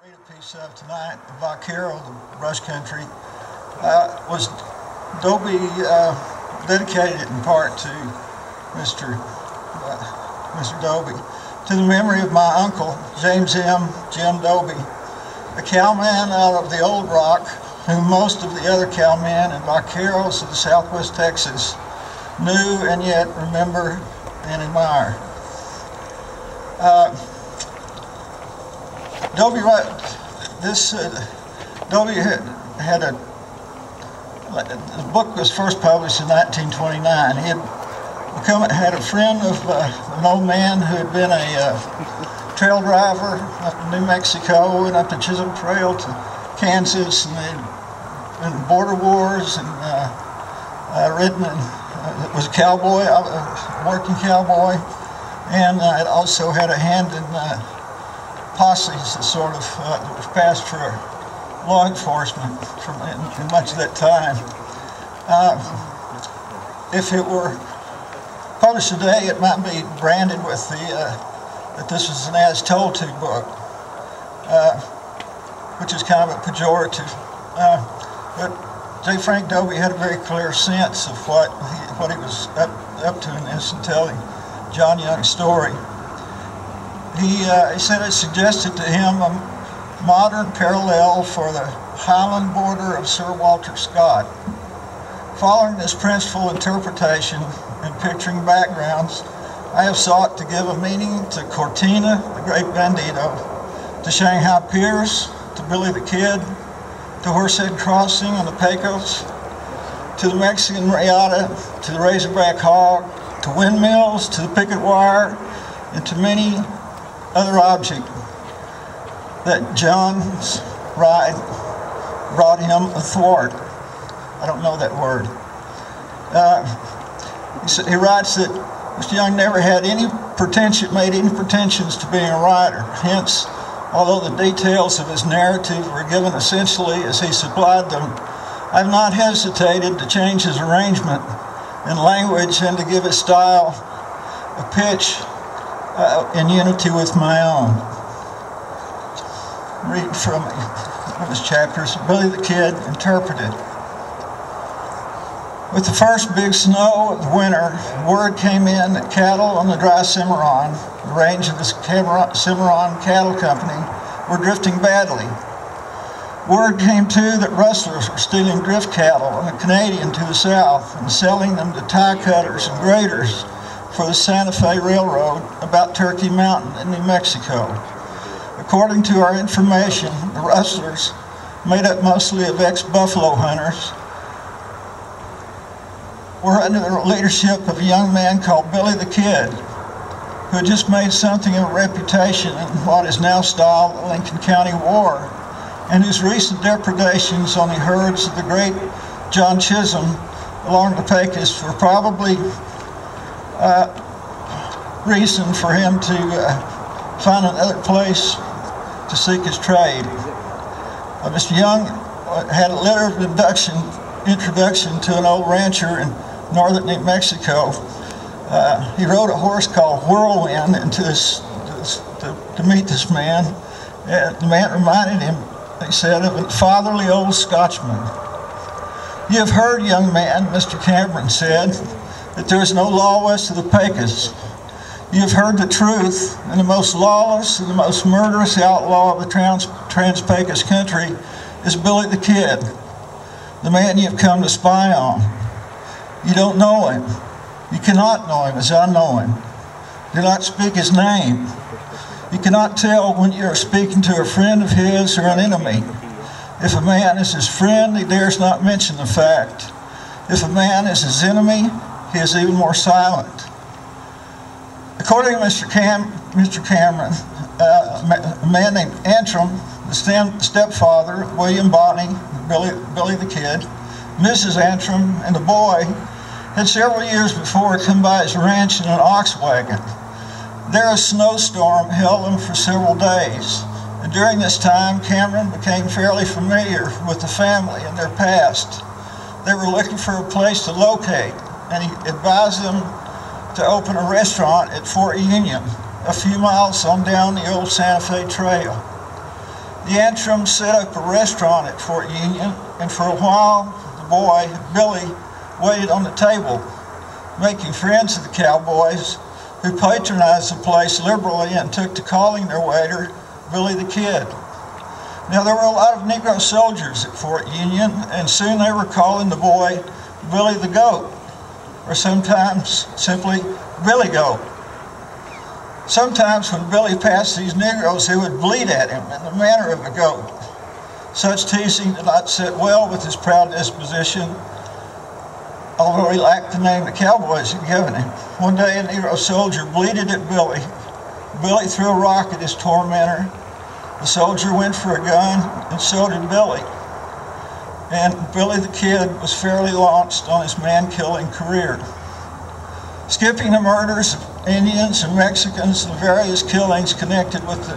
read a piece of tonight, Vaquero, the brush country, was Dobie dedicated in part to Mr. Dobie, to the memory of my uncle, James Jim Dobie, a cowman out of the Old Rock, whom most of the other cowmen and vaqueros of the Southwest Texas knew and yet remember and admire. Dobie had the book was first published in 1929. He had a friend of an old man who had been a trail driver up in New Mexico and up the Chisholm Trail to Kansas, and they'd been border wars and ridden and was a cowboy, a working cowboy, and it also had a hand in posses that sort of passed for law enforcement in much of that time. If it were published today, it might be branded with that this was an as-told to book, which is kind of a pejorative. But J. Frank Dobie had a very clear sense of what he was up to in this and telling John Young's story. He said it suggested to him a modern parallel for the Highland border of Sir Walter Scott. Following this principal interpretation and picturing backgrounds, I have sought to give a meaning to Cortina, the Great Bandito, to Shanghai Piers, to Billy the Kid, to Horsehead Crossing on the Pecos, to the Mexican Riata, to the Razorback Hog, to windmills, to the picket wire, and to many other objects that John's ride brought him athwart. I don't know that word. He writes that Mr. Young never had made any pretensions to being a writer. Hence, although the details of his narrative were given essentially as he supplied them, I have not hesitated to change his arrangement and language and to give his style a pitch in unity with my own. Read from one of his chapters, Billy the Kid Interpreted. With the first big snow of the winter, word came in that cattle on the dry Cimarron, the range of the Cimarron Cattle Company, were drifting badly. Word came too that rustlers were stealing drift cattle on the Canadian to the south and selling them to tie cutters and graders for the Santa Fe Railroad about Turkey Mountain in New Mexico. According to our information, the rustlers, made up mostly of ex-buffalo hunters, were under the leadership of a young man called Billy the Kid, who had just made something of a reputation in what is now styled the Lincoln County War, and whose recent depredations on the herds of the great John Chisholm along the Pecos were probably reason for him to find another place to seek his trade. Mr. Young had a letter of introduction to an old rancher in northern New Mexico. He rode a horse called Whirlwind to meet this man. And the man reminded him, he said, of a fatherly old Scotchman. "You have heard, young man," Mr. Cameron said, "that there is no law west of the Pecos. You have heard the truth, and the most lawless and the most murderous outlaw of the Trans-Pecos country is Billy the Kid, the man you have come to spy on. You don't know him. You cannot know him as I know him. Do not speak his name. You cannot tell when you are speaking to a friend of his or an enemy. If a man is his friend, he dares not mention the fact. If a man is his enemy, he is even more silent." According to Mr. Cameron, a man named Antrim, the stepfather of William Bonney, Billy the Kid, Mrs. Antrim, and the boy had several years before come by his ranch in an ox wagon. There a snowstorm held them for several days, and during this time Cameron became fairly familiar with the family and their past. They were looking for a place to locate, and he advised them to open a restaurant at Fort Union, a few miles on down the old Santa Fe Trail. The Antrim set up a restaurant at Fort Union, and for a while, the boy, Billy, waited on the table, making friends of the cowboys, who patronized the place liberally and took to calling their waiter Billy the Kid. Now, there were a lot of Negro soldiers at Fort Union, and soon they were calling the boy Billy the Goat, or sometimes simply Billy Goat. Sometimes when Billy passed these Negroes, they would bleat at him in the manner of a goat. Such teasing did not sit well with his proud disposition, although he lacked the name the cowboys had given him. One day a Negro soldier bleated at Billy. Billy threw a rock at his tormentor. The soldier went for a gun, and so did Billy. And Billy the Kid was fairly launched on his man-killing career. Skipping the murders of Indians and Mexicans and various killings connected with the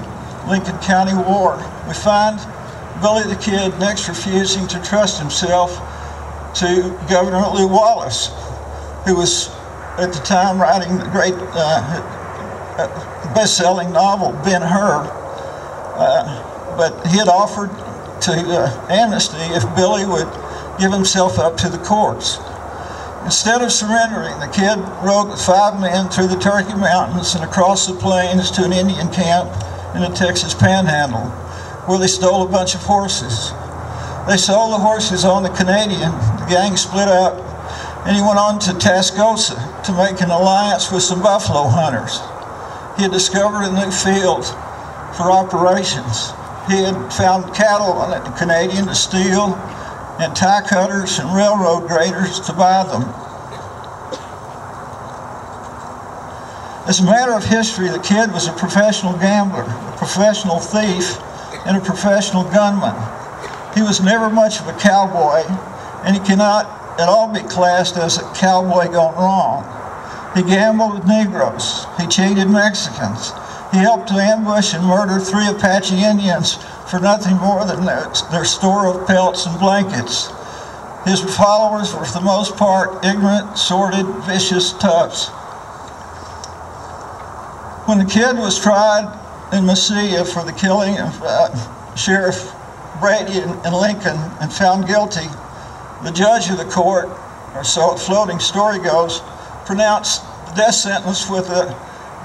Lincoln County War, we find Billy the Kid next refusing to trust himself to Governor Lew Wallace, who was at the time writing the great best-selling novel Ben-Hur, but he had offered to amnesty if Billy would give himself up to the courts. Instead of surrendering, the Kid rode with 5 men through the Turkey Mountains and across the plains to an Indian camp in the Texas Panhandle, where they stole a bunch of horses. They sold the horses on the Canadian, the gang split up, and he went on to Tascosa to make an alliance with some buffalo hunters. He had discovered a new field for operations. He had found cattle on the Canadian to steal, and tie cutters and railroad graders to buy them. As a matter of history, the Kid was a professional gambler, a professional thief, and a professional gunman. He was never much of a cowboy, and he cannot at all be classed as a cowboy gone wrong. He gambled with Negroes. He cheated Mexicans. He helped to ambush and murder 3 Apache Indians for nothing more than their store of pelts and blankets. His followers were for the most part ignorant, sordid, vicious toughs. When the Kid was tried in Mesilla for the killing of Sheriff Brady in Lincoln and found guilty, the judge of the court, or so a floating story goes, pronounced the death sentence with a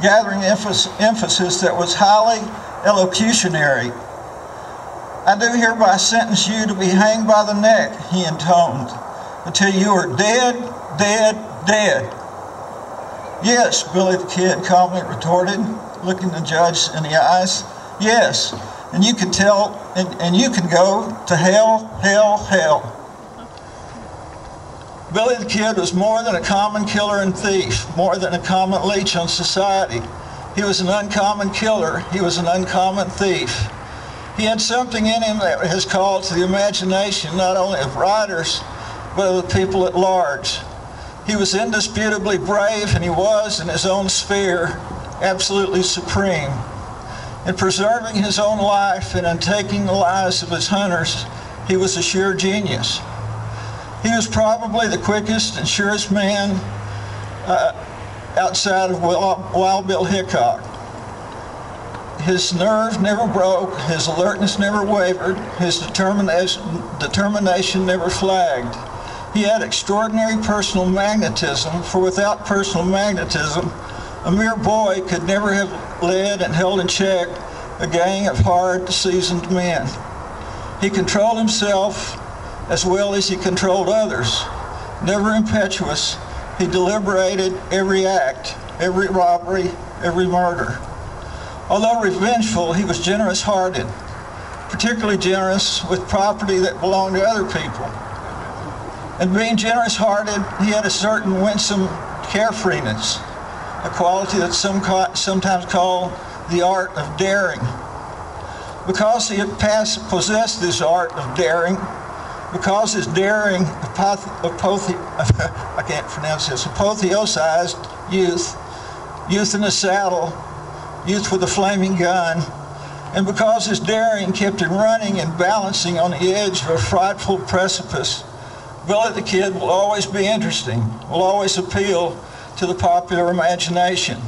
gathering emphasis that was highly elocutionary. "I do hereby sentence you to be hanged by the neck," he intoned, "until you are dead, dead, dead." "Yes," Billy the Kid calmly retorted, looking the judge in the eyes. "Yes, and you can tell, and you can go to hell, hell, hell." Billy the Kid was more than a common killer and thief, more than a common leech on society. He was an uncommon killer. He was an uncommon thief. He had something in him that has called to the imagination not only of writers, but of the people at large. He was indisputably brave, and he was, in his own sphere, absolutely supreme. In preserving his own life and in taking the lives of his hunters, he was a sheer genius. He was probably the quickest and surest man outside of Wild Bill Hickok. His nerve never broke, his alertness never wavered, his determination never flagged. He had extraordinary personal magnetism, for without personal magnetism, a mere boy could never have led and held in check a gang of hard, seasoned men. He controlled himself as well as he controlled others. Never impetuous, he deliberated every act, every robbery, every murder. Although revengeful, he was generous-hearted, particularly generous with property that belonged to other people. And being generous-hearted, he had a certain winsome carefreeness, a quality that some sometimes call the art of daring. Because he had possessed this art of daring, because his daring apotheosized youth in the saddle, youth with a flaming gun, and because his daring kept him running and balancing on the edge of a frightful precipice, Billy the Kid will always be interesting, will always appeal to the popular imagination.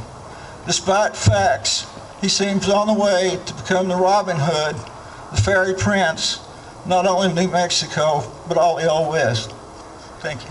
Despite facts, he seems on the way to become the Robin Hood the fairy prince, not only New Mexico, but all the Old West. Thank you.